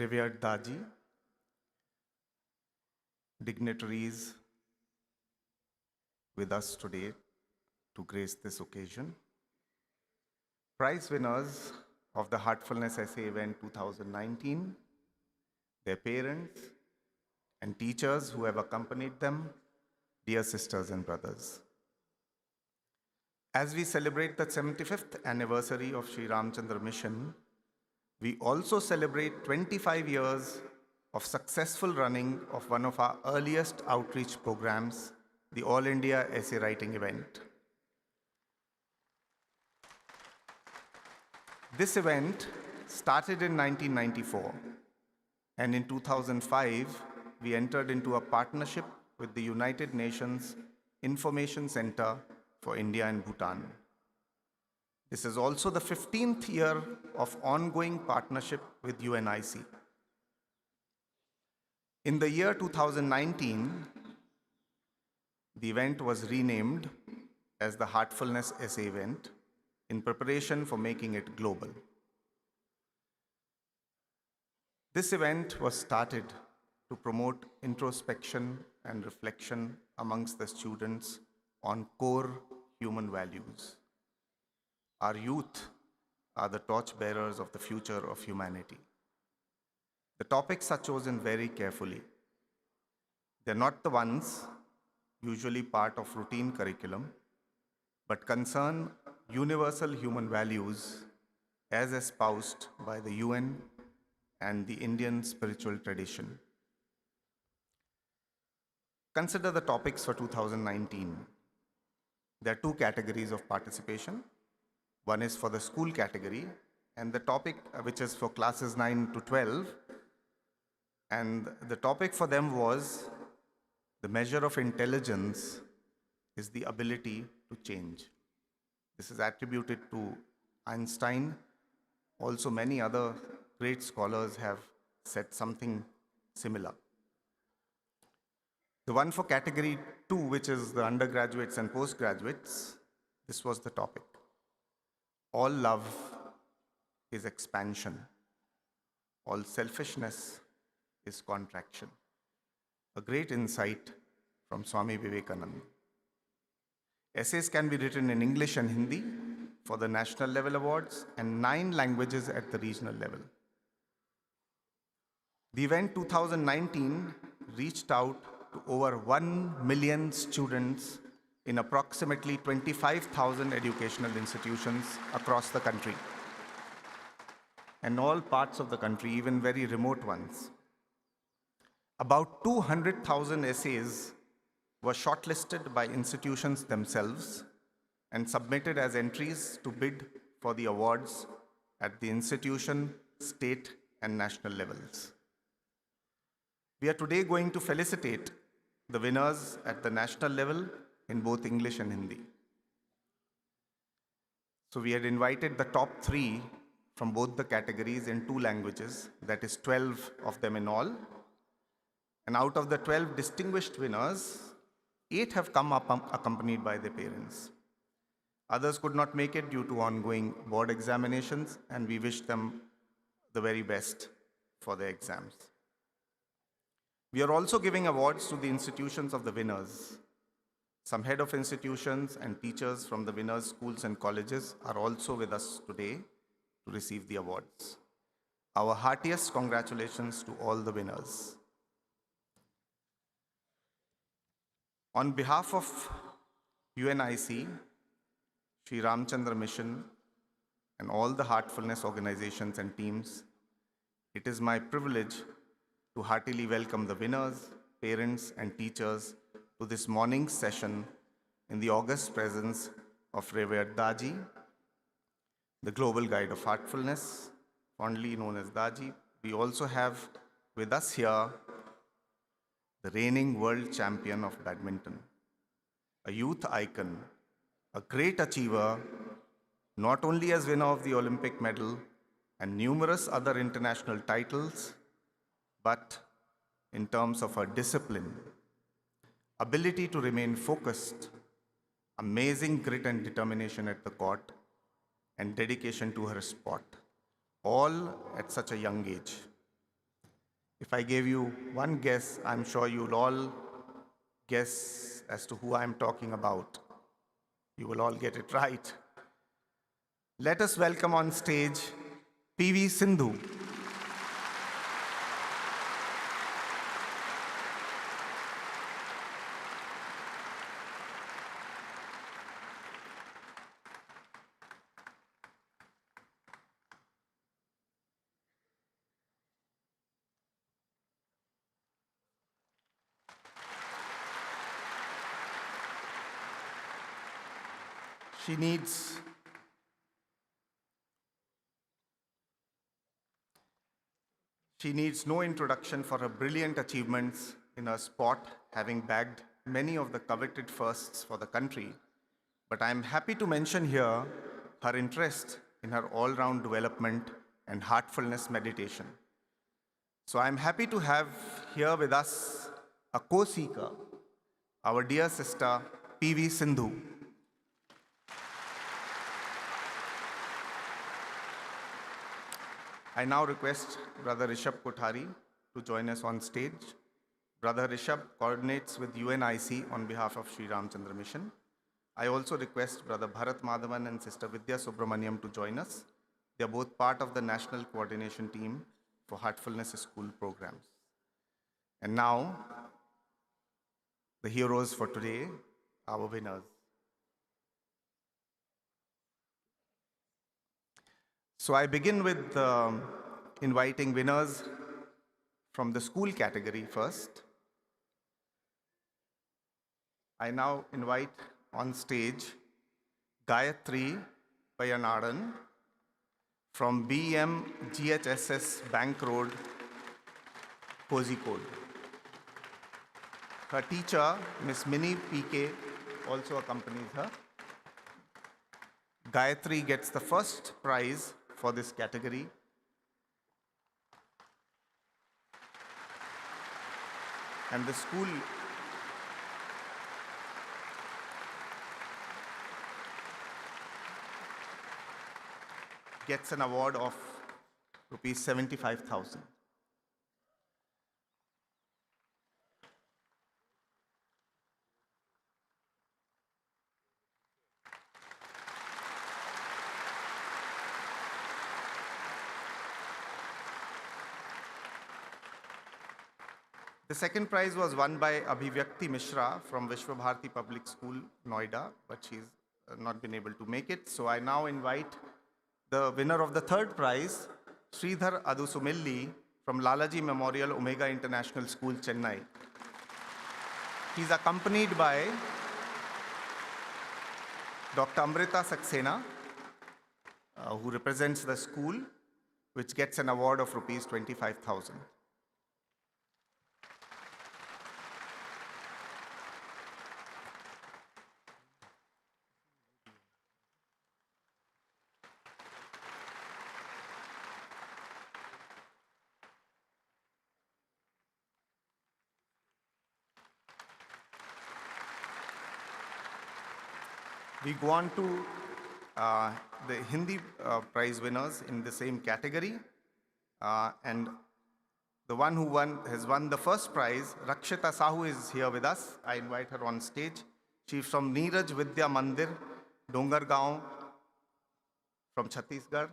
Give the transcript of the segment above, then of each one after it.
revered Daaji, dignitaries with us today to grace this occasion, prize winners of the Heartfulness Essay Event 2019, their parents, and teachers who have accompanied them, dear sisters and brothers. As we celebrate the 75th anniversary of Sri Ramchandra Mission, we also celebrate 25 years of successful running of one of our earliest outreach programs, the All India Essay Writing Event. This event started in 1994, and in 2005, we entered into a partnership with the United Nations Information Center for India and Bhutan. This is also the 15th year of ongoing partnership with UNIC. In the year 2019, the event was renamed as the Heartfulness Essay Event in preparation for making it global. This event was started to promote introspection and reflection amongst the students on core human values. Our youth are the torchbearers of the future of humanity. The topics are chosen very carefully. They're not the ones usually part of routine curriculum, but concern universal human values as espoused by the UN and the Indian spiritual tradition. Consider the topics for 2019. There are two categories of participation. One is for the school category, and the topic which is for classes 9 to 12, and the topic for them was the measure of intelligence is the ability to change. This is attributed to Einstein. Also, many other great scholars have said something similar. The one for category 2, which is the undergraduates and postgraduates, this was the topic. All love is expansion. All selfishness is contraction. A great insight from Swami Vivekananda. Essays can be written in English and Hindi for the national level awards and 9 languages at the regional level. The event 2019 reached out to over 1 million students in approximately 25,000 educational institutions across the country, and all parts of the country, even very remote ones. About 200,000 essays were shortlisted by institutions themselves and submitted as entries to bid for the awards at the institution, state, and national levels. We are today going to felicitate the winners at the national level in both English and Hindi. So we had invited the top 3 from both the categories in 2 languages, that is 12 of them in all. And out of the 12 distinguished winners, 8 have come up accompanied by their parents. Others could not make it due to ongoing board examinations, and we wish them the very best for their exams. We are also giving awards to the institutions of the winners. Some head of institutions and teachers from the winners' schools and colleges are also with us today to receive the awards. Our heartiest congratulations to all the winners. On behalf of UNIC, Sri Ramchandra Mission, and all the Heartfulness organizations and teams, it is my privilege to heartily welcome the winners, parents, and teachers to this morning's session in the august presence of Revered Daaji, the Global Guide of Heartfulness, fondly known as Daaji. We also have with us here the reigning world champion of badminton, a youth icon, a great achiever, not only as winner of the Olympic medal and numerous other international titles, but in terms of her discipline, ability to remain focused, amazing grit and determination at the court, and dedication to her sport, all at such a young age. If I gave you one guess, I'm sure you'll all guess as to who I'm talking about. You will all get it right. Let us welcome on stage PV Sindhu. She needs no introduction for her brilliant achievements in her sport, having bagged many of the coveted firsts for the country. But I am happy to mention here her interest in her all-round development and heartfulness meditation. So I'm happy to have here with us a co-seeker, our dear sister, PV Sindhu. I now request Brother Rishabh Kothari to join us on stage. Brother Rishabh coordinates with UNIC on behalf of Sri Ramchandra Mission. I also request Brother Bharat Madhavan and Sister Vidya Subramaniam to join us. They are both part of the National Coordination Team for Heartfulness School programs. And now, the heroes for today, our winners. So I begin with inviting winners from the school category first. I now invite on stage Gayatri Payanadan from BM GHSS Bank Road, Kozhikode. Her teacher, Miss Mini PK, also accompanies her. Gayatri gets the first prize for this category. And the school gets an award of rupees 75,000. The second prize was won by Abhivyakti Mishra from Vishwabharati Public School, Noida, but she's not been able to make it. So I now invite the winner of the third prize, Sridhar Adusumilli from Lalaji Memorial Omega International School, Chennai. He's accompanied by Dr. Amrita Saxena, who represents the school, which gets an award of rupees 25,000. We go on to the Hindi prize winners in the same category. And the one who has won the first prize, Rakshita Sahu, is here with us. I invite her on stage. She's from Neeraj Vidya Mandir, Dongargaon, from Chhattisgarh.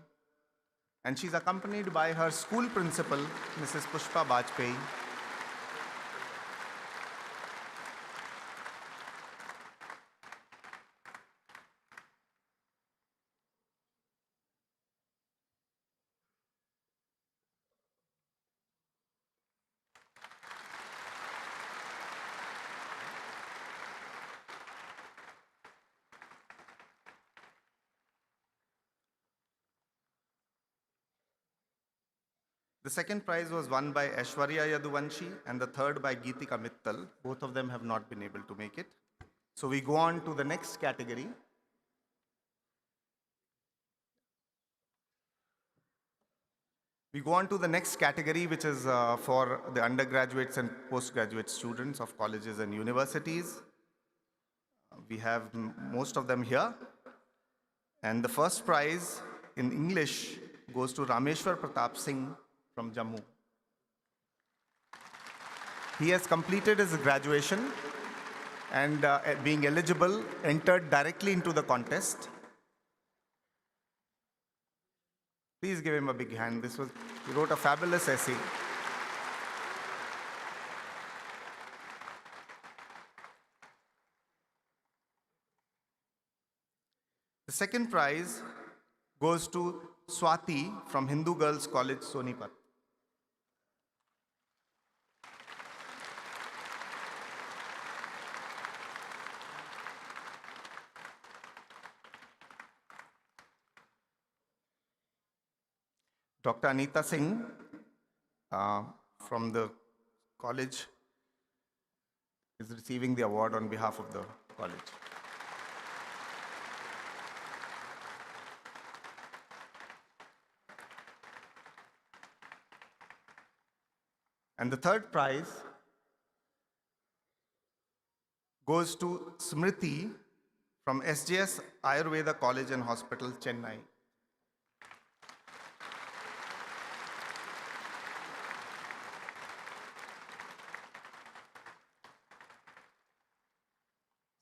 And she's accompanied by her school principal, Mrs. Pushpa Bajpayee. The second prize was won by Aishwarya Yaduvanshi and the third by Geetika Mittal. Both of them have not been able to make it. So we go on to the next category. We go on to the next category, which is for the undergraduates and postgraduate students of colleges and universities. We have most of them here. And the first prize in English goes to Rameshwar Pratap Singh from Jammu. He has completed his graduation and being eligible, entered directly into the contest. Please give him a big hand. He wrote a fabulous essay. The second prize goes to Swati from Hindu Girls College, Sonipat. Dr. Anita Singh from the college is receiving the award on behalf of the college. And the third prize goes to Smriti from SJS Ayurveda College and Hospital, Chennai.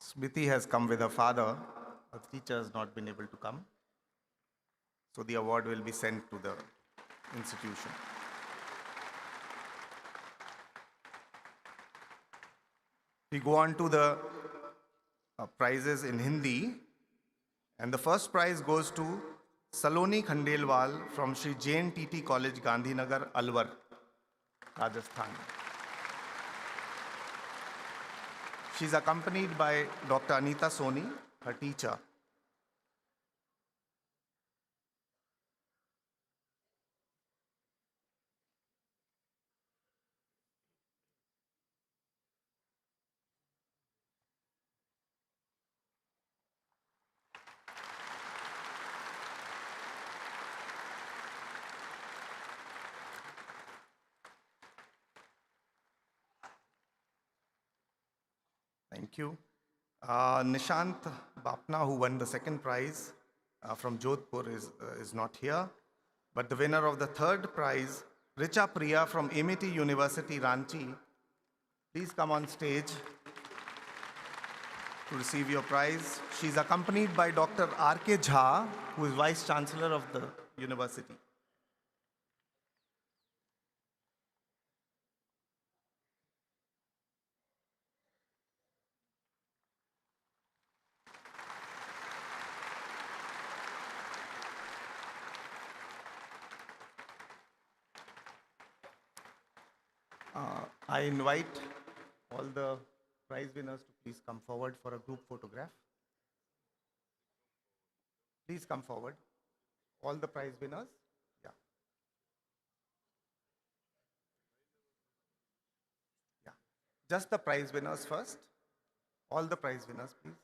Smriti has come with her father. Her teacher has not been able to come. So the award will be sent to the institution. We go on to the prizes in Hindi. And the first prize goes to Saloni Khandelwal from Sri Jain TT College, Gandhinagar, Alwar, Rajasthan. She's accompanied by Dr. Anita Soni, her teacher. Thank you. Nishant Bapna, who won the second prize from Jodhpur, is not here. But the winner of the third prize, Richa Priya from Amity University, Ranchi, please come on stage to receive your prize. She's accompanied by Dr. R.K. Jha, who is Vice Chancellor of the university. I invite all the prize winners to please come forward for a group photograph. Please come forward. All the prize winners. Yeah. Yeah. Just the prize winners first. All the prize winners, please.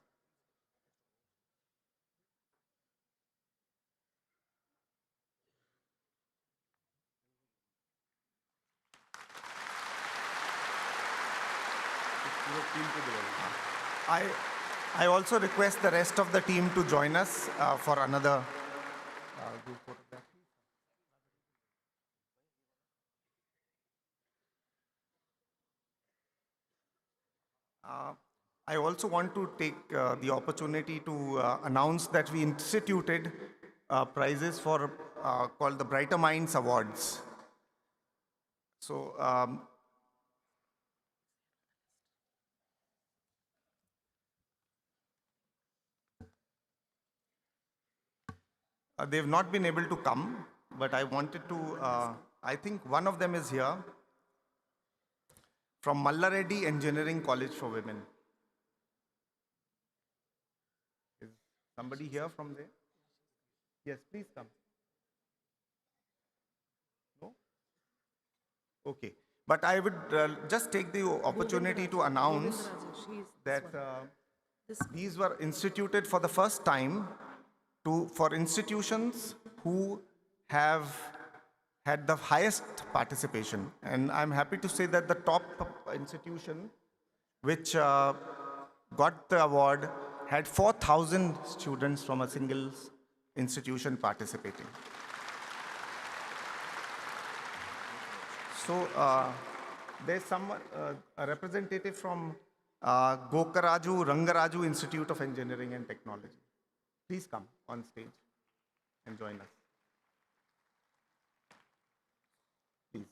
I also request the rest of the team to join us for another group photograph. I also want to take the opportunity to announce that we instituted prizes for called the Brighter Minds Awards. So they've not been able to come, but I wanted to, I think one of them is here from Mallareddy Engineering College for Women. Is somebody here from there? Yes, please come. No? Okay. But I would just take the opportunity to announce that these were instituted for the first time for institutions who have had the highest participation. And I'm happy to say that the top institution which got the award had 4,000 students from a single institution participating. So There's someone, a representative from Gokaraju Rangaraju Institute of Engineering and Technology. Please come on stage and join us. Please.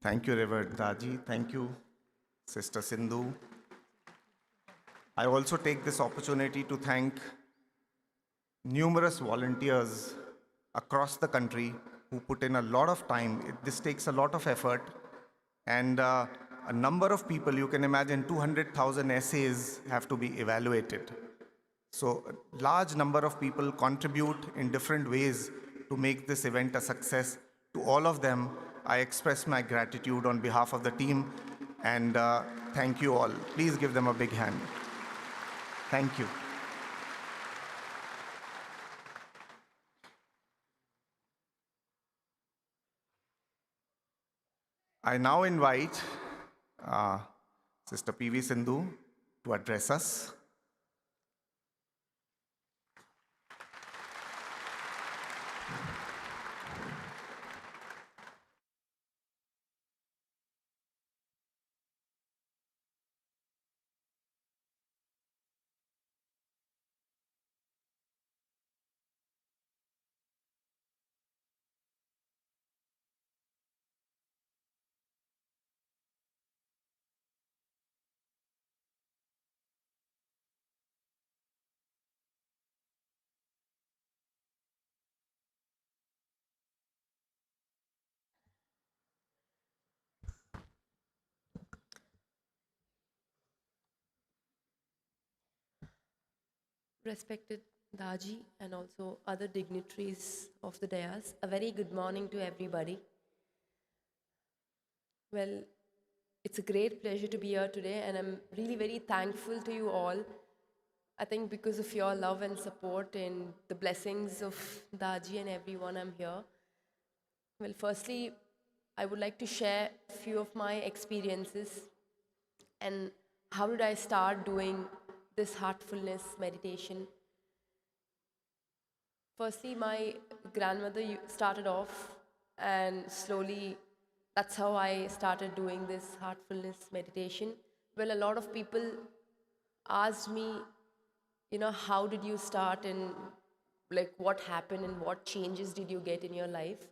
Thank you, Reverend Daaji. Thank you, Sister Sindhu. I also take this opportunity to thank numerous volunteers across the country who put in a lot of time. This takes a lot of effort, and a number of people, you can imagine 200,000 essays have to be evaluated. So a large number of people contribute in different ways to make this event a success. To all of them, I express my gratitude on behalf of the team, and thank you all. Please give them a big hand. Thank you. I now invite uh, Sister P.V. Sindhu to address us. Respected Daaji and also other dignitaries of the dais, a very good morning to everybody. Well, it's a great pleasure to be here today, and I'm really very thankful to you all. I think because of your love and support and the blessings of Daaji and everyone, I'm here. Well, firstly, I would like to share a few of my experiences and how did I start doing this heartfulness meditation. Firstly, my grandmother started off, and slowly that's how I started doing this heartfulness meditation. Well, a lot of people asked me, how did you start and like what happened and what changes did you get in your life?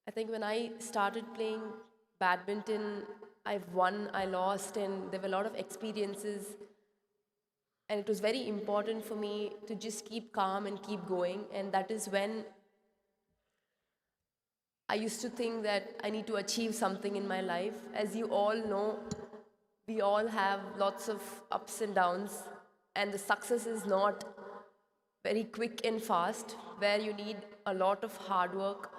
I think when I started playing badminton, I've won, I lost, and there were a lot of experiences. And it was very important for me to just keep calm and keep going. And that is when I used to think that I need to achieve something in my life. As you all know, we all have lots of ups and downs, and the success is not very quick and fast, where you need a lot of hard work.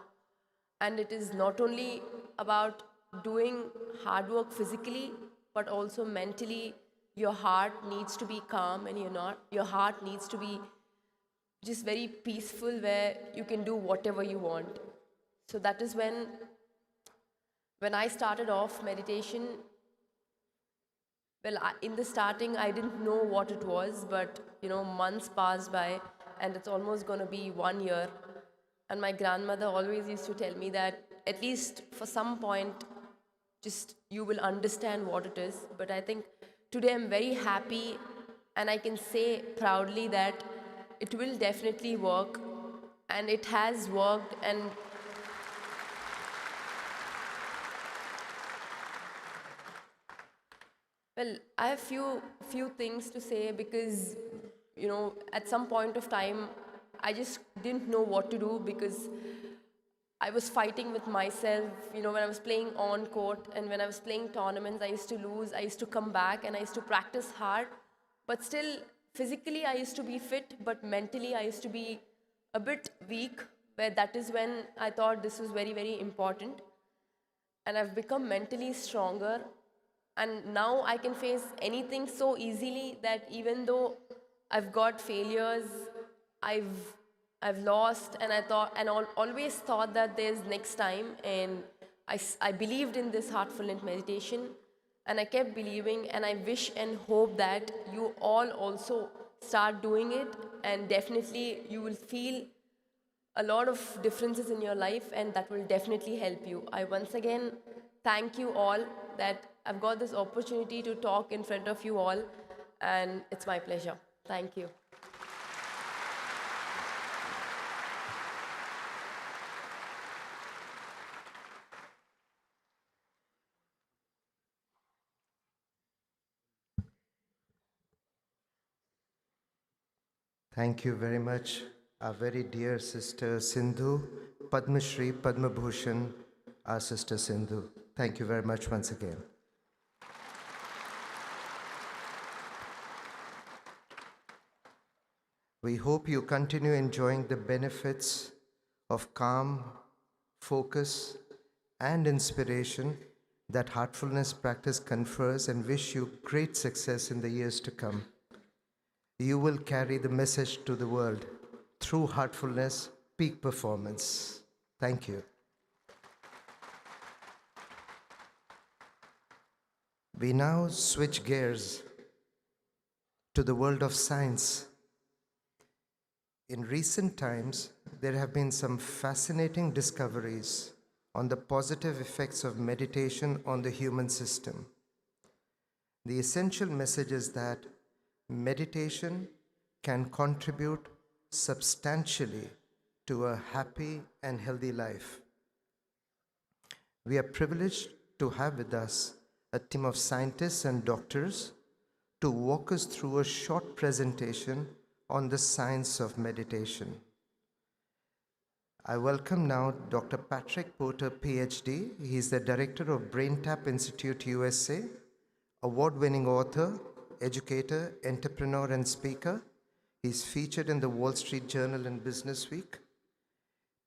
And it is not only about doing hard work physically, but also mentally. Your heart needs to be calm, and your heart needs to be just very peaceful, where you can do whatever you want. So that is when I started off meditation. Well, in the starting, I didn't know what it was, but months passed by, and it's almost going to be 1 year. And my grandmother always used to tell me that at least for some point, just you will understand what it is. But I think today I'm very happy, and I can say proudly that it will definitely work, and it has worked. And well, I have few things to say because at some point of time I just didn't know what to do because I was fighting with myself. When I was playing on court and when I was playing tournaments, I used to lose. I used to come back and I used to practice hard, but still physically I used to be fit, but mentally I used to be a bit weak. Where that is when I thought this was very very important. and I've become mentally stronger. And now I can face anything so easily that even though I've got failures, I've I've lost, and always thought that there's next time. And I believed in this heartfulness meditation, and I kept believing, and I wish and hope that you all also start doing it, and definitely you will feel a lot of differences in your life, and that will definitely help you. I once again thank you all that I've got this opportunity to talk in front of you all, and it's my pleasure. Thank you. Thank you very much, our very dear sister Sindhu, Padma Shri, Padma Bhushan, our sister Sindhu. Thank you very much once again. We hope you continue enjoying the benefits of calm, focus, and inspiration that heartfulness practice confers, and wish you great success in the years to come. You will carry the message to the world through heartfulness, peak performance. Thank you. We now switch gears to the world of science. In recent times, there have been some fascinating discoveries on the positive effects of meditation on the human system. The essential message is that meditation can contribute substantially to a happy and healthy life. We are privileged to have with us a team of scientists and doctors to walk us through a short presentation on the science of meditation. I welcome now Dr. Patrick Porter, PhD. He is the director of BrainTap Institute, USA, award-winning author, educator, entrepreneur, and speaker. He's featured in the Wall Street Journal and Business Week,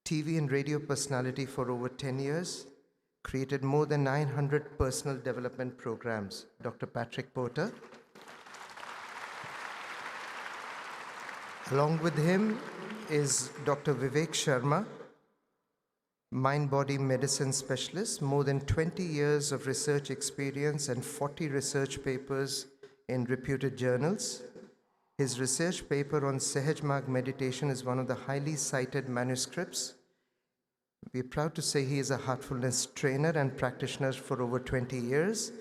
TV and radio personality for over 10 years, created more than 900 personal development programs. Dr. Patrick Porter. Along with him is Dr. Vivek Sharma, mind-body medicine specialist, more than 20 years of research experience and 40 research papers in reputed journals. His research paper on Sahaj Marg meditation is one of the highly cited manuscripts. We're proud to say he is a heartfulness trainer and practitioner for over 20 years.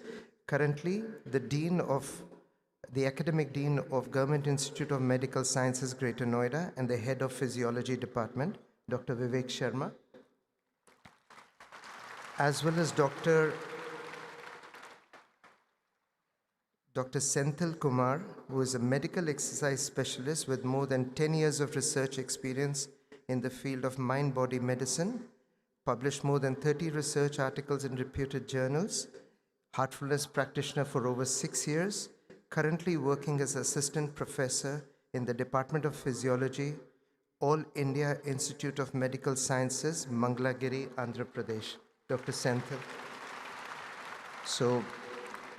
Currently, the academic dean of Government Institute of Medical Sciences, Greater Noida, and the head of physiology department, Dr. Vivek Sharma, as well as Dr. Senthil Kumar, who is a medical exercise specialist with more than 10 years of research experience in the field of mind-body medicine, published more than 30 research articles in reputed journals, heartfulness practitioner for over 6 years, currently working as assistant professor in the Department of Physiology, All India Institute of Medical Sciences, Mangalagiri, Andhra Pradesh. Dr. Senthil. So,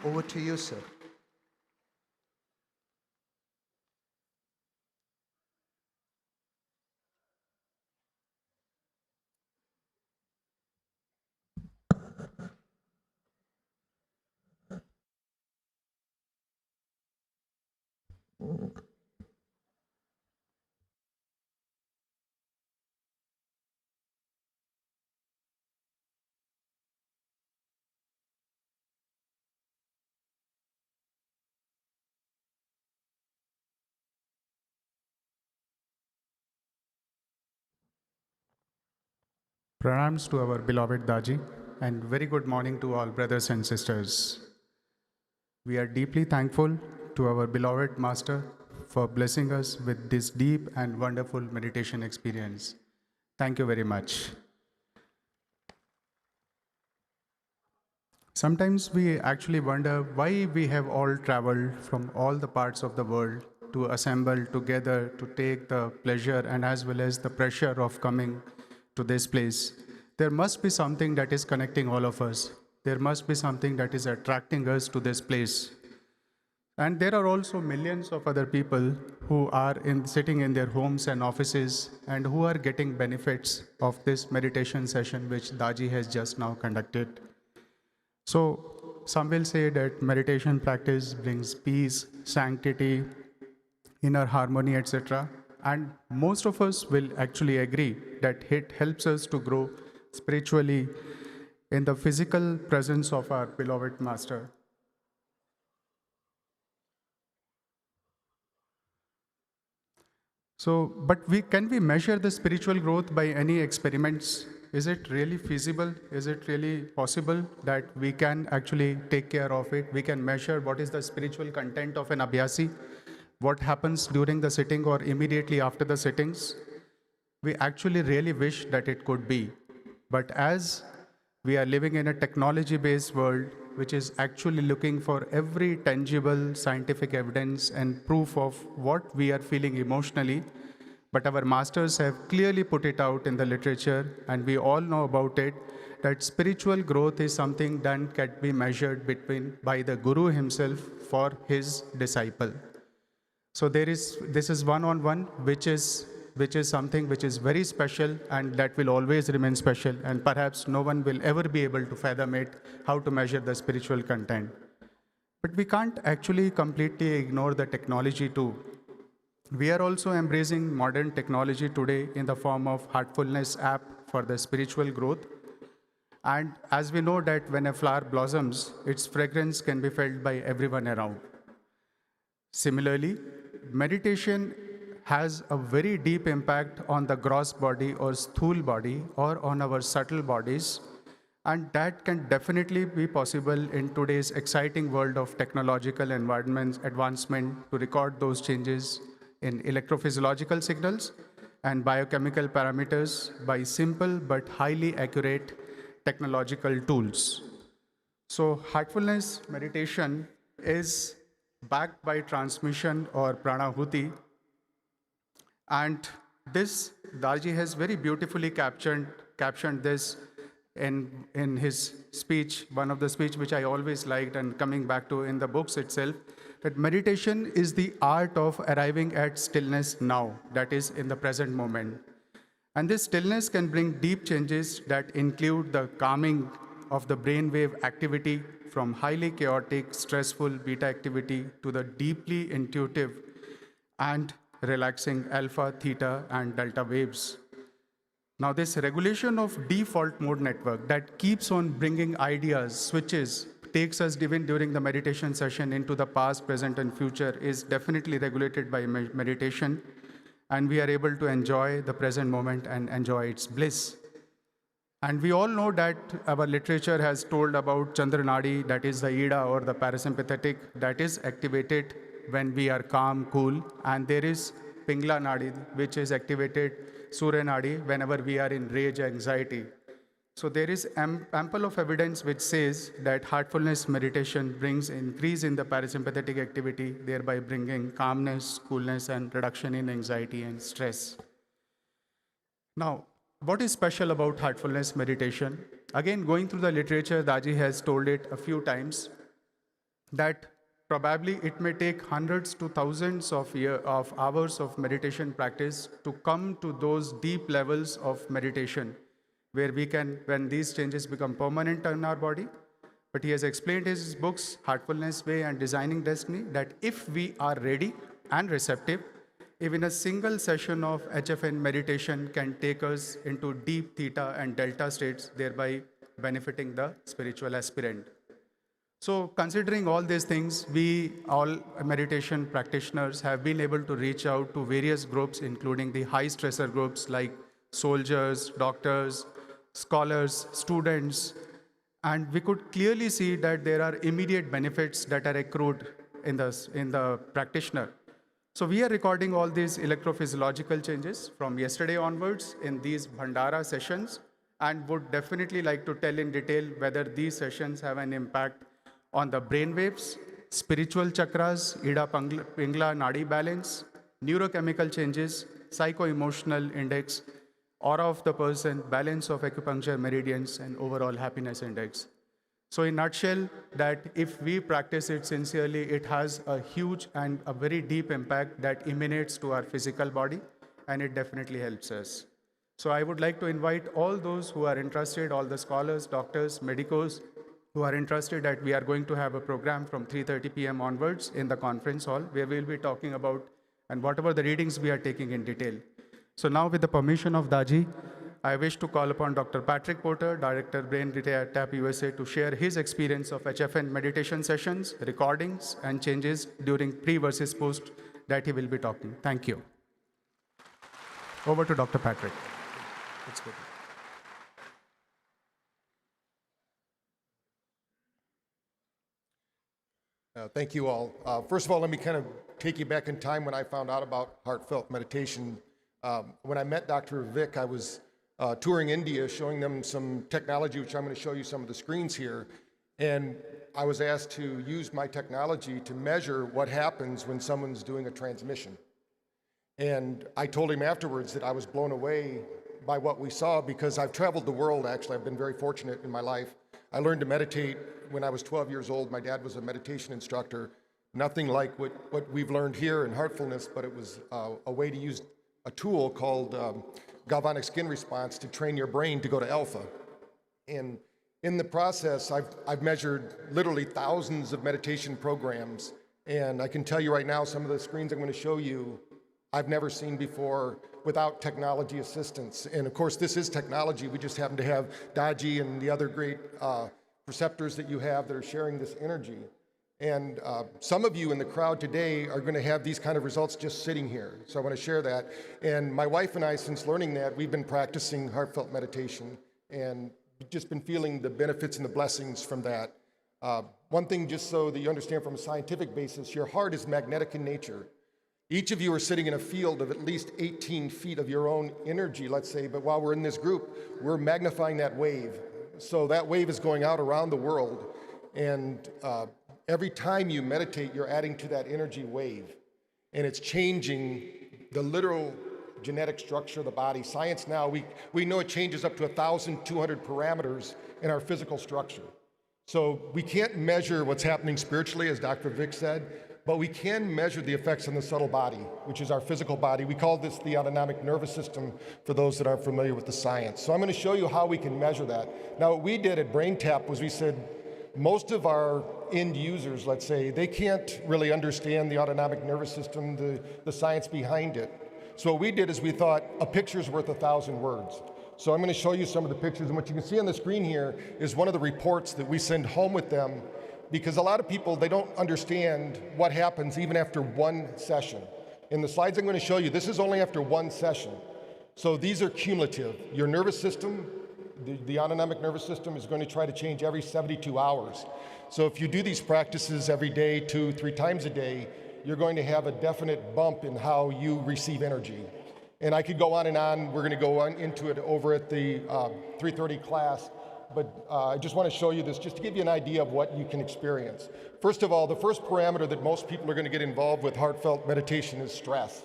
over to you, sir. Pranams to our beloved Daaji, and very good morning to all brothers and sisters. We are deeply thankful to our beloved Master for blessing us with this deep and wonderful meditation experience. Thank you very much. Sometimes we actually wonder why we have all traveled from all the parts of the world to assemble together to take the pleasure and as well as the pressure of coming to this place there must be something that is connecting all of us. There must be something that is attracting us to this place. And there are also millions of other people who are sitting in their homes and offices and who are getting benefits of this meditation session which Daaji has just now conducted. So some will say that meditation practice brings peace, sanctity, inner harmony, etc. And most of us will actually agree that it helps us to grow spiritually in the physical presence of our beloved Master. So, but can we measure the spiritual growth by any experiments? Is it really feasible? Is it really possible that we can actually take care of it? We can measure what is the spiritual content of an abhyasi, what happens during the sitting or immediately after the sittings. We actually really wish that it could be. But as we are living in a technology-based world, which is actually looking for every tangible scientific evidence and proof of what we are feeling emotionally, but our masters have clearly put it out in the literature, and we all know about it, that spiritual growth is something that can be measured by the Guru himself for his disciple. So this is one-on-one, which is something which is very special and that will always remain special, and perhaps no one will ever be able to fathom it, how to measure the spiritual content. But we can't actually completely ignore the technology too. We are also embracing modern technology today in the form of Heartfulness app for the spiritual growth. And as we know that when a flower blossoms, its fragrance can be felt by everyone around. Similarly, meditation has a very deep impact on the gross body or sthul body or on our subtle bodies, and that can definitely be possible in today's exciting world of technological advancement to record those changes in electrophysiological signals and biochemical parameters by simple but highly accurate technological tools. So heartfulness meditation is backed by transmission or pranahuti. And this, Daaji has very beautifully captioned this in his speech, one of the speech which I always liked and coming back to in the books itself, that meditation is the art of arriving at stillness now, that is in the present moment. And this stillness can bring deep changes that include the calming of the brainwave activity from highly chaotic, stressful beta activity to the deeply intuitive and relaxing alpha, theta, and delta waves. Now, this regulation of default mode network that keeps on bringing ideas, switches, takes us even during the meditation session into the past, present, and future is definitely regulated by meditation. And we are able to enjoy the present moment and enjoy its bliss. And we all know that our literature has told about Chandra Nadi, that is the Ida or the parasympathetic, that is activated when we are calm, cool. And there is Pingla Nadi, which is activated Surya Nadi whenever we are in rage, anxiety. So there is ample of evidence which says that heartfulness meditation brings increase in the parasympathetic activity, thereby bringing calmness, coolness, and reduction in anxiety and stress. Now, what is special about heartfulness meditation? Again, going through the literature, Daaji has told it a few times that probably it may take hundreds to thousands of hours of meditation practice to come to those deep levels of meditation where we can, when these changes become permanent in our body. But he has explained in his books, Heartfulness Way and Designing Destiny, that if we are ready and receptive, even a single session of HFN meditation can take us into deep theta and delta states, thereby benefiting the spiritual aspirant. So considering all these things, we all meditation practitioners have been able to reach out to various groups, including the high stressor groups like soldiers, doctors, scholars, students, and we could clearly see that there are immediate benefits that are accrued in the practitioner. So we are recording all these electrophysiological changes from yesterday onwards in these Bhandara sessions, and would definitely like to tell in detail whether these sessions have an impact on the brain waves, spiritual chakras, Ida Pingla Nadi balance, neurochemical changes, psycho-emotional index, aura of the person, balance of acupuncture meridians, and overall happiness index. So in nutshell, that if we practice it sincerely, it has a huge and a very deep impact that emanates to our physical body, and it definitely helps us. So I would like to invite all those who are interested, all the scholars, doctors, medicos, who are interested, that we are going to have a program from 3:30 p.m. onwards in the conference hall, where we'll be talking about and whatever the readings we are taking in detail. So now, with the permission of Daaji, I wish to call upon Dr. Patrick Porter, Director, Brain Retail at TAP USA, to share his experience of HFN meditation sessions, recordings, and changes during pre versus post that he will be talking. Thank you. Over to Dr. Patrick. That's good. Thank you all. First of all, let me kind of take you back in time when I found out about heartfelt meditation. When I met Dr. Vic, I was touring India, showing them some technology, which I'm going to show you some of the screens here. And I was asked to use my technology to measure what happens when someone's doing a transmission. And I told him afterwards that I was blown away by what we saw, because I've traveled the world, actually. I've been very fortunate in my life. I learned to meditate when I was 12 years old. My dad was a meditation instructor. Nothing like what we've learned here in Heartfulness, but it was a way to use a tool called galvanic skin response to train your brain to go to alpha. And in the process, I've measured literally thousands of meditation programs. And I can tell you right now, some of the screens I'm going to show you, I've never seen before without technology assistance. And of course, this is technology. We just happen to have Daaji and the other great receptors that you have that are sharing this energy. And some of you in the crowd today are going to have these kind of results just sitting here. So I want to share that. And my wife and I, since learning that, we've been practicing heartfelt meditation and just been feeling the benefits and the blessings from that. One thing, just so that you understand from a scientific basis, your heart is magnetic in nature. Each of you are sitting in a field of at least 18 feet of your own energy, let's say, but while we're in this group, we're magnifying that wave. So that wave is going out around the world, and every time you meditate, you're adding to that energy wave, and it's changing the literal genetic structure of the body. Science now, we know it changes up to 1,200 parameters in our physical structure. So we can't measure what's happening spiritually, as Dr. Vic said, but we can measure the effects on the subtle body, which is our physical body. We call this the autonomic nervous system for those that aren't familiar with the science. So I'm going to show you how we can measure that. Now, what we did at BrainTap was we said, most of our end users, let's say, they can't really understand the autonomic nervous system, the science behind it. So what we did is we thought a picture's worth 1,000 words. So I'm going to show you some of the pictures, and what you can see on the screen here is one of the reports that we send home with them, because a lot of people, they don't understand what happens even after one session. In the slides I'm going to show you, this is only after one session. So these are cumulative. Your nervous system, the autonomic nervous system, is going to try to change every 72 hours. So if you do these practices every day, 2-3 times a day, you're going to have a definite bump in how you receive energy. And I could go on and on. We're going to go on into it over at the 3:30 class. But I just want to show you this just to give you an idea of what you can experience. First of all, the first parameter that most people are going to get involved with heartfelt meditation is stress.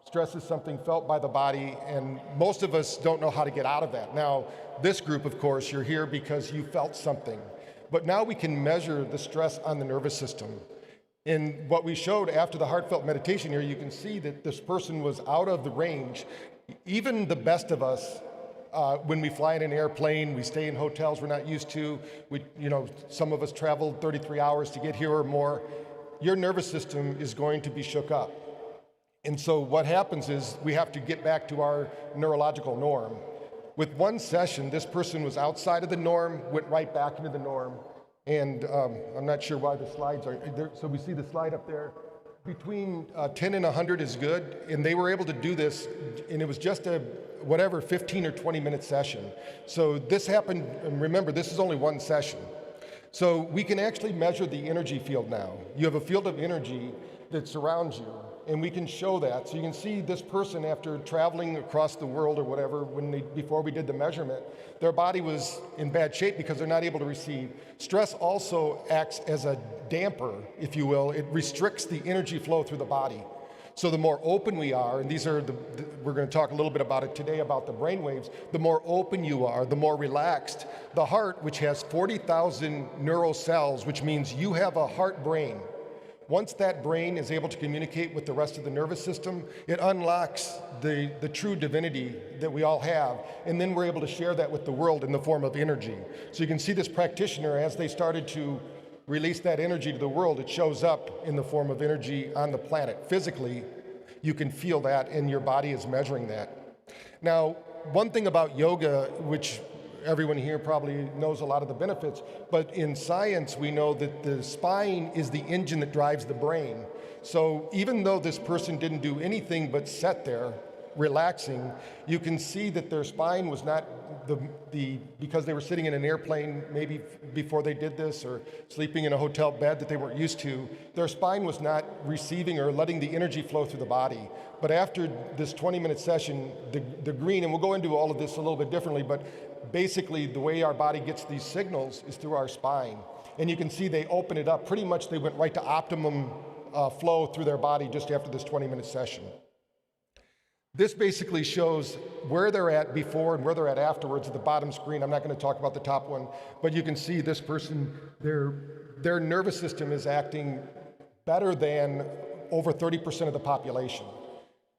Stress is something felt by the body, and most of us don't know how to get out of that. Now, this group, of course, you're here because you felt something. But now we can measure the stress on the nervous system. And what we showed after the heartfelt meditation here, you can see that this person was out of the range. Even the best of us, when we fly in an airplane, we stay in hotels we're not used to. Some of us traveled 33 hours to get here or more. Your nervous system is going to be shook up. And so what happens is we have to get back to our neurological norm. With one session, this person was outside of the norm, went right back into the norm. And I'm not sure why the slides are there. So we see the slide up there. Between 10 and 100 is good, and they were able to do this, and it was just a 15 or 20 minute session. So this happened, and remember, this is only one session. So we can actually measure the energy field now. You have a field of energy that surrounds you, and we can show that. So you can see this person, after traveling across the world or whatever, before we did the measurement, their body was in bad shape because they're not able to receive. Stress also acts as a damper, if you will. It restricts the energy flow through the body. So the more open we are, and we're going to talk a little bit about it today about the brain waves, the more open you are, the more relaxed. The heart, which has 40,000 neural cells, which means you have a heart brain. Once that brain is able to communicate with the rest of the nervous system, it unlocks the true divinity that we all have, and then we're able to share that with the world in the form of energy. So you can see this practitioner, as they started to release that energy to the world, it shows up in the form of energy on the planet. Physically, you can feel that, and your body is measuring that. Now, one thing about yoga, which everyone here probably knows a lot of the benefits, but in science we know that the spine is the engine that drives the brain. So even though this person didn't do anything but sit there relaxing, you can see that their spine was not because they were sitting in an airplane maybe before they did this, or sleeping in a hotel bed that they weren't used to, their spine was not receiving or letting the energy flow through the body. But after this 20-minute session, the green, and we'll go into all of this a little bit differently, but basically the way our body gets these signals is through our spine. And you can see they open it up. Pretty much they went right to optimum flow through their body just after this 20-minute session. This basically shows where they're at before and where they're at afterwards at the bottom screen. I'm not going to talk about the top one, but you can see this person, their nervous system is acting better than over 30% of the population.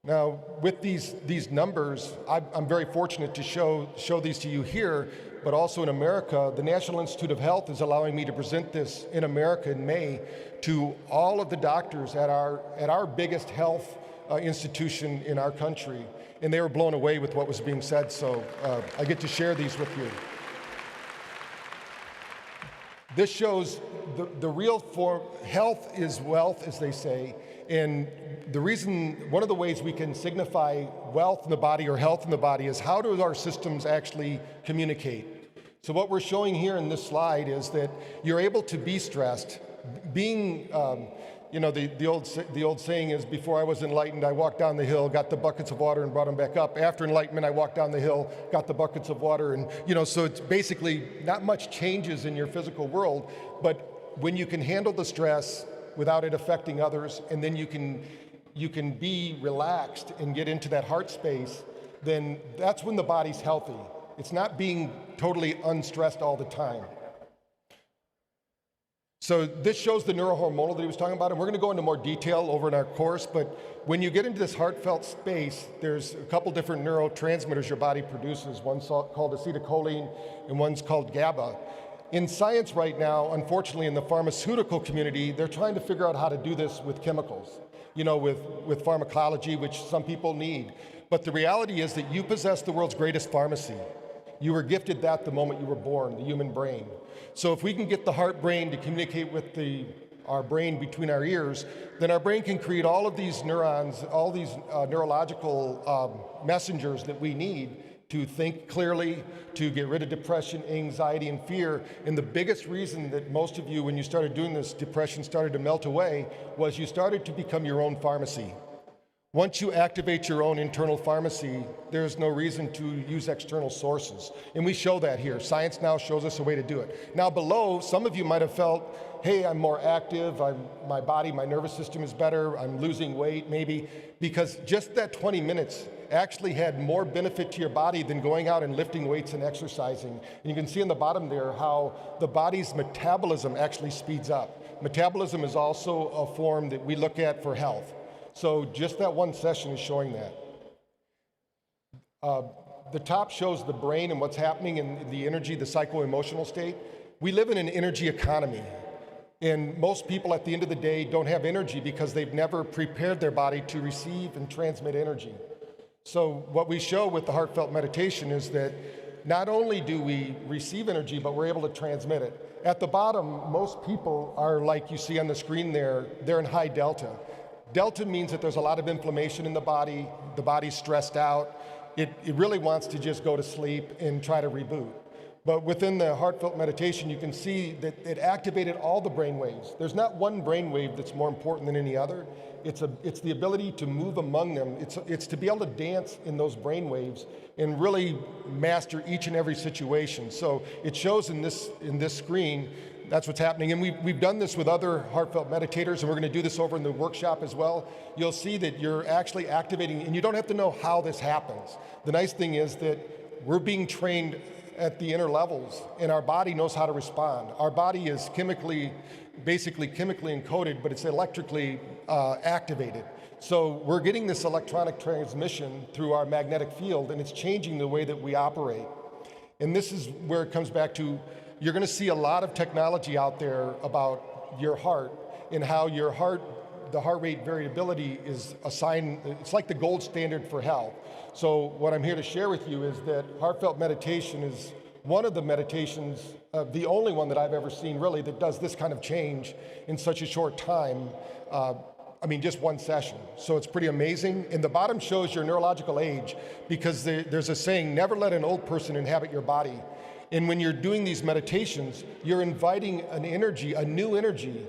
Now, with these numbers, I'm very fortunate to show these to you here, but also in America. The National Institute of Health is allowing me to present this in America in May to all of the doctors at our biggest health institution in our country, and they were blown away with what was being said, so I get to share these with you. This shows the real form. Health is wealth, as they say, and one of the ways we can signify wealth in the body or health in the body is how do our systems actually communicate. So what we're showing here in this slide is that you're able to be stressed, being the old saying is, before I was enlightened, I walked down the hill, got the buckets of water and brought them back up. After enlightenment, I walked down the hill, got the buckets of water, and so it's basically not much changes in your physical world, but when you can handle the stress without it affecting others, and then you can be relaxed and get into that heart space, then that's when the body's healthy. It's not being totally unstressed all the time. So this shows the neurohormonal that he was talking about, and we're going to go into more detail over in our course, but when you get into this heartfelt space, there's a couple different neurotransmitters your body produces. One's called acetylcholine and one's called GABA. In science right now, unfortunately in the pharmaceutical community, they're trying to figure out how to do this with chemicals, with pharmacology, which some people need. But the reality is that you possess the world's greatest pharmacy. You were gifted that the moment you were born, the human brain. So if we can get the heart brain to communicate with our brain between our ears, then our brain can create all of these neurons, all these neurological messengers that we need to think clearly, to get rid of depression, anxiety, and fear. And the biggest reason that most of you, when you started doing this, depression started to melt away, was you started to become your own pharmacy. Once you activate your own internal pharmacy, there's no reason to use external sources. And we show that here. Science now shows us a way to do it. Now below, some of you might have felt, hey, I'm more active, my body, my nervous system is better, I'm losing weight maybe, because just that 20 minutes actually had more benefit to your body than going out and lifting weights and exercising. And you can see in the bottom there how the body's metabolism actually speeds up. Metabolism is also a form that we look at for health. So just that one session is showing that. The top shows the brain and what's happening in the energy, the psycho-emotional state. We live in an energy economy, and most people at the end of the day don't have energy because they've never prepared their body to receive and transmit energy. So what we show with the heartfelt meditation is that not only do we receive energy, but we're able to transmit it. At the bottom, most people are like you see on the screen there, they're in high delta. Delta means that there's a lot of inflammation in the body's stressed out. It really wants to just go to sleep and try to reboot. But within the heartfelt meditation, you can see that it activated all the brain waves. There's not one brain wave that's more important than any other. It's the ability to move among them. It's to be able to dance in those brain waves and really master each and every situation. So it shows in this screen That's what's happening. And we've done this with other heartfelt meditators, and we're going to do this over in the workshop as well. You'll see that you're actually activating, and you don't have to know how this happens. The nice thing is that we're being trained at the inner levels, and our body knows how to respond. Our body is basically chemically encoded, but it's electrically activated. So we're getting this electronic transmission through our magnetic field, and it's changing the way that we operate. And this is where it comes back to, you're going to see a lot of technology out there about your heart and how your heart, the heart rate variability is a sign, it's like the gold standard for health. So what I'm here to share with you is that heartfelt meditation is one of the meditations, the only one that I've ever seen really that does this kind of change in such a short time. Just one session. So it's pretty amazing. And the bottom shows your neurological age, because there's a saying, never let an old person inhabit your body. And when you're doing these meditations, you're inviting an energy, a new energy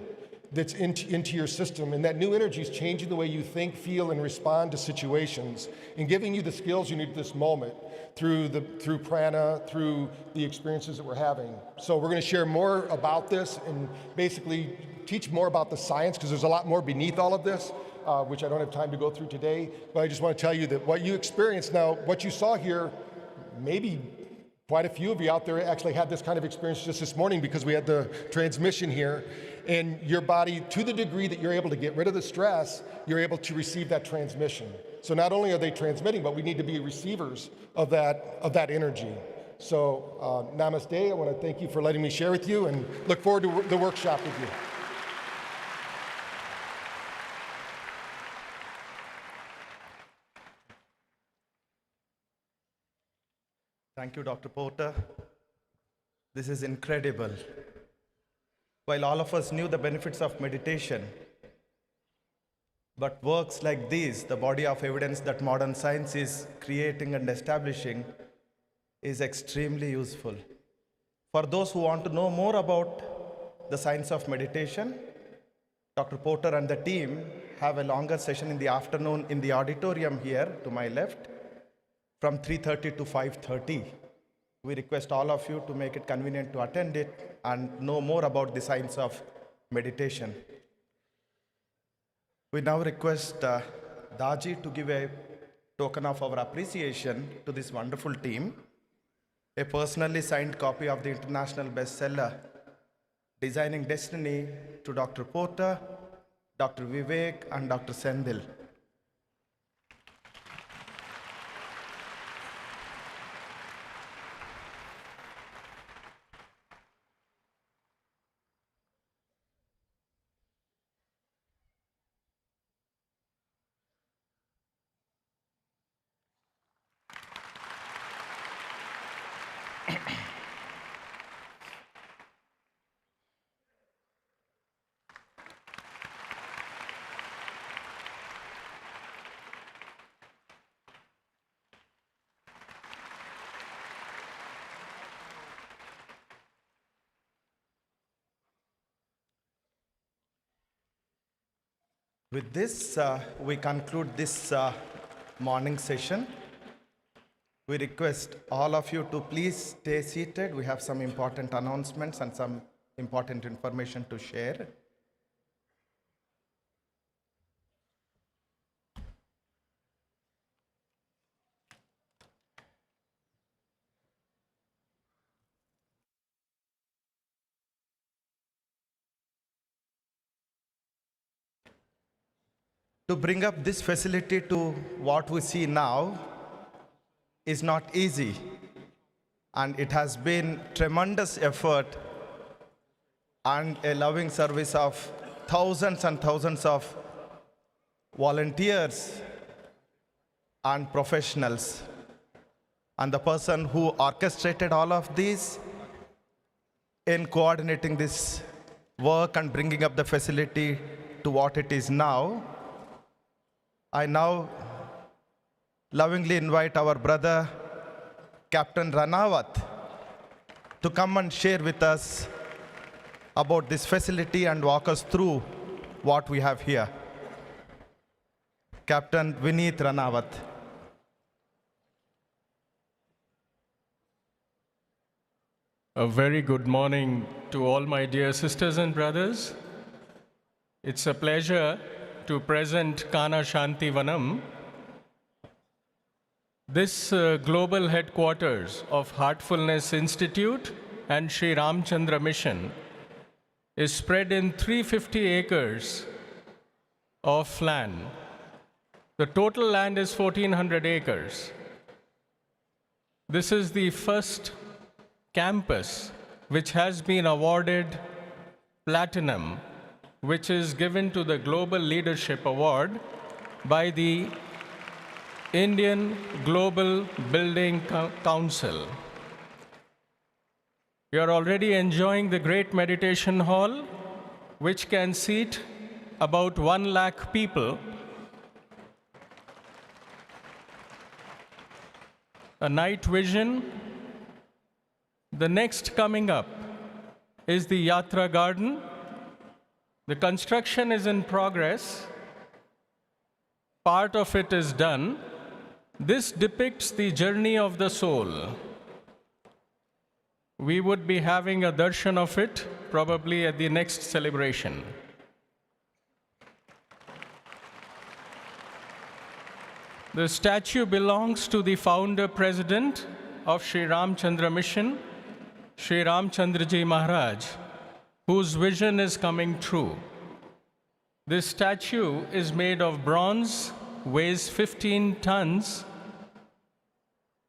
that's into your system. And that new energy is changing the way you think, feel, and respond to situations, and giving you the skills you need at this moment through prana, through the experiences that we're having. So we're going to share more about this and basically teach more about the science, because there's a lot more beneath all of this, which I don't have time to go through today. But I just want to tell you that what you experienced now, what you saw here, maybe quite a few of you out there actually had this kind of experience just this morning, because we had the transmission here. And your body, to the degree that you're able to get rid of the stress, you're able to receive that transmission. So not only are they transmitting, but we need to be receivers of that energy. So namaste. I want to thank you for letting me share with you, and look forward to the workshop with you. Thank you, Dr. Porter. This is incredible. While all of us knew the benefits of meditation, but works like these, the body of evidence that modern science is creating and establishing, is extremely useful. For those who want to know more about the science of meditation, Dr. Porter and the team have a longer session in the afternoon in the auditorium here to my left, from 3:30 to 5:30. We request all of you to make it convenient to attend it and know more about the science of meditation. We now request Daaji to give a token of our appreciation to this wonderful team, a personally signed copy of the international bestseller, Designing Destiny, to Dr. Porter, Dr. Vivek, and Dr. Sendil. With this, we conclude this morning session. We request all of you to please stay seated. We have some important announcements and some important information to share. To bring up this facility to what we see now is not easy, and it has been tremendous effort and a loving service of thousands and thousands of volunteers and professionals. And the person who orchestrated all of these in coordinating this work and bringing up the facility to what it is now, I now lovingly invite our brother, Captain Ranawat, to come and share with us about this facility and walk us through what we have here. Captain Vineet Ranawat. A very good morning to all my dear sisters and brothers. It's a pleasure to present Kana Shanti Vanam. This global headquarters of Heartfulness Institute and Sri Ramchandra Mission is spread in 350 acres of land. The total land is 1,400 acres. This is the first campus which has been awarded platinum, which is given to the Global Leadership Award by the Indian Global Building Council. You are already enjoying the great meditation hall, which can seat about 1 lakh people. A night vision. The next coming up is the Yatra Garden. The construction is in progress. Part of it is done. This depicts the journey of the soul. We would be having a darshan of it probably at the next celebration. The statue belongs to the founder president of Sri Ramchandra Mission, Sri Ramchandraji Maharaj, whose vision is coming true. This statue is made of bronze, weighs 15 tons,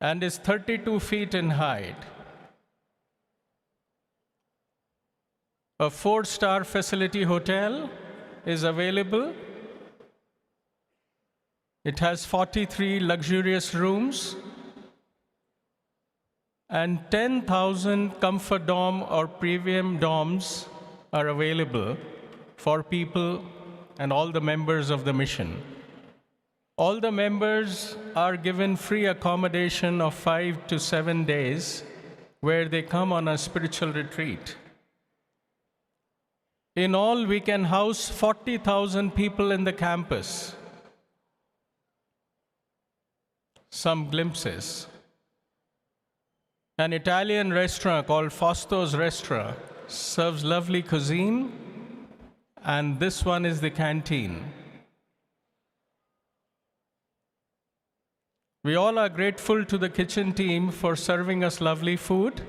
and is 32 feet in height. A 4-star facility hotel is available. It has 43 luxurious rooms and 10,000 comfort dome or premium domes are available for people and all the members of the mission. All the members are given free accommodation of 5 to 7 days where they come on a spiritual retreat. In all, we can house 40,000 people in the campus. Some glimpses. An Italian restaurant called Fausto's Restaurant serves lovely cuisine, and this one is the canteen. We all are grateful to the kitchen team for serving us lovely food.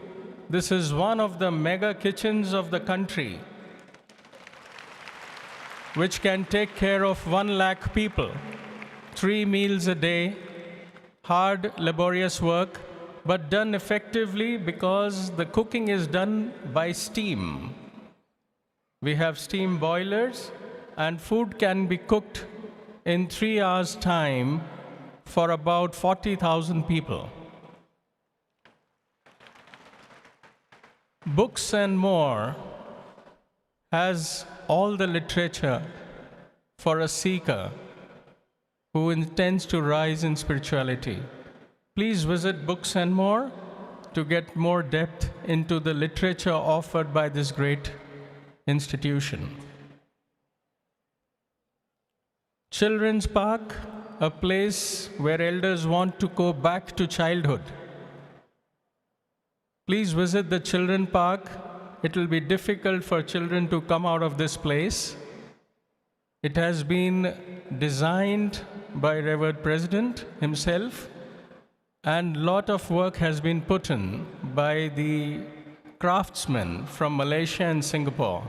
This is one of the mega kitchens of the country, which can take care of 1 lakh people. 3 meals a day, hard, laborious work, but done effectively because the cooking is done by steam. We have steam boilers, and food can be cooked in 3 hours' time for about 40,000 people. Books and More has all the literature for a seeker who intends to rise in spirituality. Please visit Books and More to get more depth into the literature offered by this great institution. Children's Park, a place where elders want to go back to childhood. Please visit the Children Park. It will be difficult for children to come out of this place. It has been designed by Revered President himself, and a lot of work has been put in by the craftsmen from Malaysia and Singapore.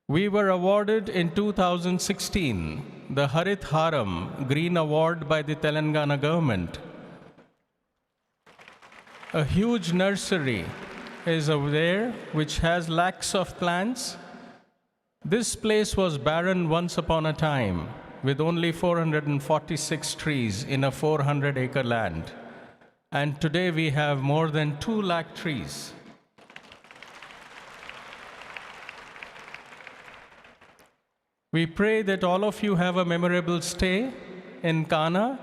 We were awarded in 2016 the Harit Haram Green Award by the Telangana government. A huge nursery is over there which has lakhs of plants. This place was barren once upon a time with only 446 trees in a 400-acre land. And today we have more than 2 lakh trees. We pray that all of you have a memorable stay in Kana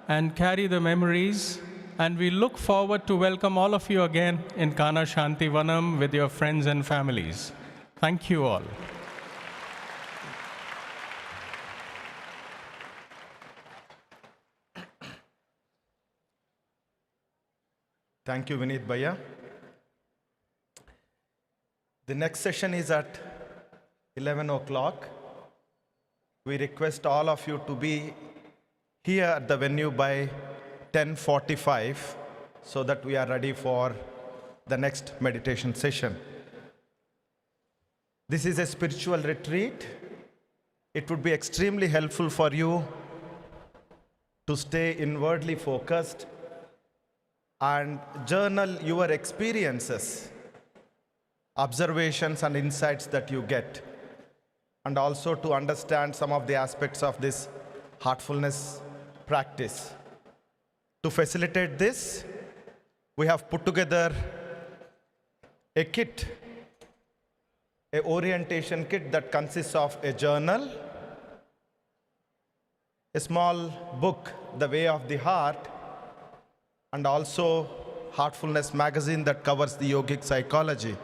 and carry the memories, and we look forward to welcome all of you again in Kana Shanti Vanam with your friends and families. Thank you all. Thank you, Vineet Bhaiya. The next session is at 11 o'clock. We request all of you to be here at the venue by 10:45 so that we are ready for the next meditation session. This is a spiritual retreat. It would be extremely helpful for you to stay inwardly focused and journal your experiences, observations and insights that you get, and also to understand some of the aspects of this heartfulness practice. To facilitate this, we have put together a kit, an orientation kit that consists of a journal, a small book, The Way of the Heart, and also Heartfulness magazine that covers the yogic psychology.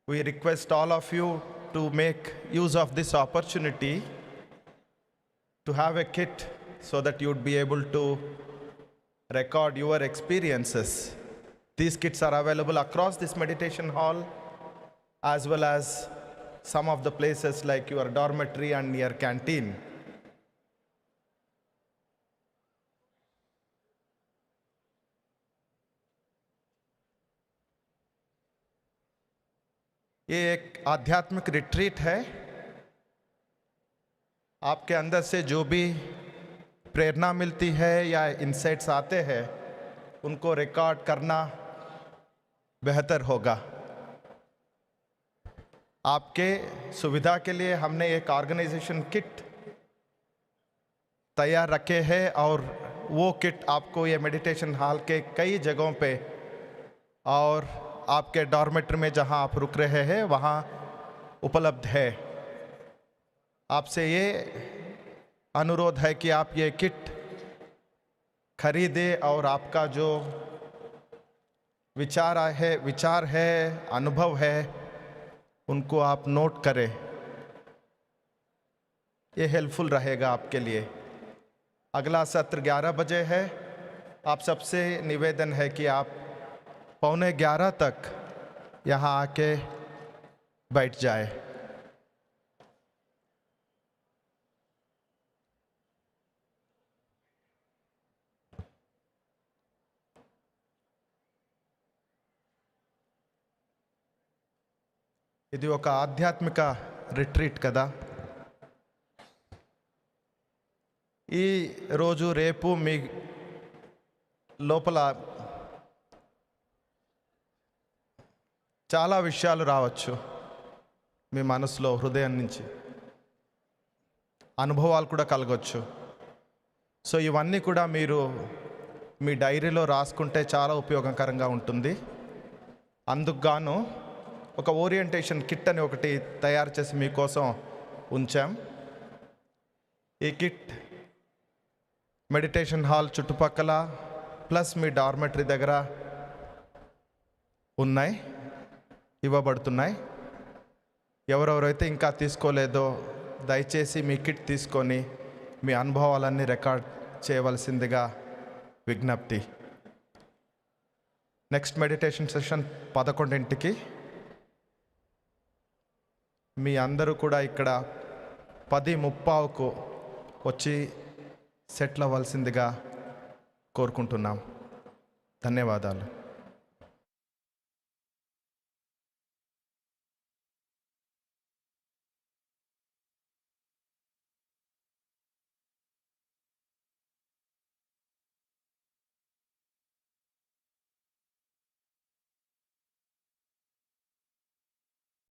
We request all of you to make use of this opportunity to have a kit so that you would be able to record your experiences. These kits are available across this meditation hall as well as some of the places like your dormitory and your canteen. ये एक आध्यात्मिक retreat है। आपके अंदर से जो भी प्रेरणा मिलती है या इंसाइट्स आते हैं उनको रिकॉर्ड करना बेहतर होगा। आपके सुविधा के लिए हमने एक ऑर्गेनाइजेशन किट तैयार रखे हैं और वो किट आपको ये मेडिटेशन हॉल के कई जगहों पे और आपके डॉर्मेट्री में जहां आप रुक रहे हैं वहां उपलब्ध है। आपसे ये अनुरोध है कि आप ये किट खरीदें और आपका जो विचार है, अनुभव है, उनको आप नोट करें। ये हेल्पफुल रहेगा आपके लिए। अगला सत्र 11 बजे है। आप सबसे निवेदन है कि आप 11:15 तक यहाँ आके बैठ जाए। ఇది ఒక ఆధ్యాత్మిక రిట్రీట్ కదా। ఈ రోజు రేపు మీ లోపల చాలా విషయాలు రావచ్చు మీ మనసులో, హృదయం నుంచి అనుభవాలు కూడా కలగొచ్చు। సో ఇవన్నీ కూడా మీరు మీ డైరీలో రాసుకుంటే చాలా ఉపయోగకరంగా ఉంటుంది। అందుకు గాను ఒక ఓరియంటేషన్ కిట్ అని ఒకటి తయారు చేసి మీకోసం ఉంచాం। ఈ కిట్ మెడిటేషన్ హాల్ చుట్టుపక్కల ప్లస్ మీ డార్మెటరీ దగ్గర ఉన్నాయి, ఇవ్వబడుతున్నాయి। ఎవరెవరైతే ఇంకా తీసుకోలేదో దయచేసి మీ కిట్ తీసుకొని మీ అనుభవాలన్నీ రికార్డ్ చేయవలసిందిగా విజ్ఞప్తి। నెక్స్ట్ మెడిటేషన్ సెషన్ 11కి మీ అందరూ కూడా ఇక్కడ 10:30కు వచ్చి సెటిల్ అవ్వాల్సిందిగా కోరుకుంటున్నాం। ధన్యవాదాలు।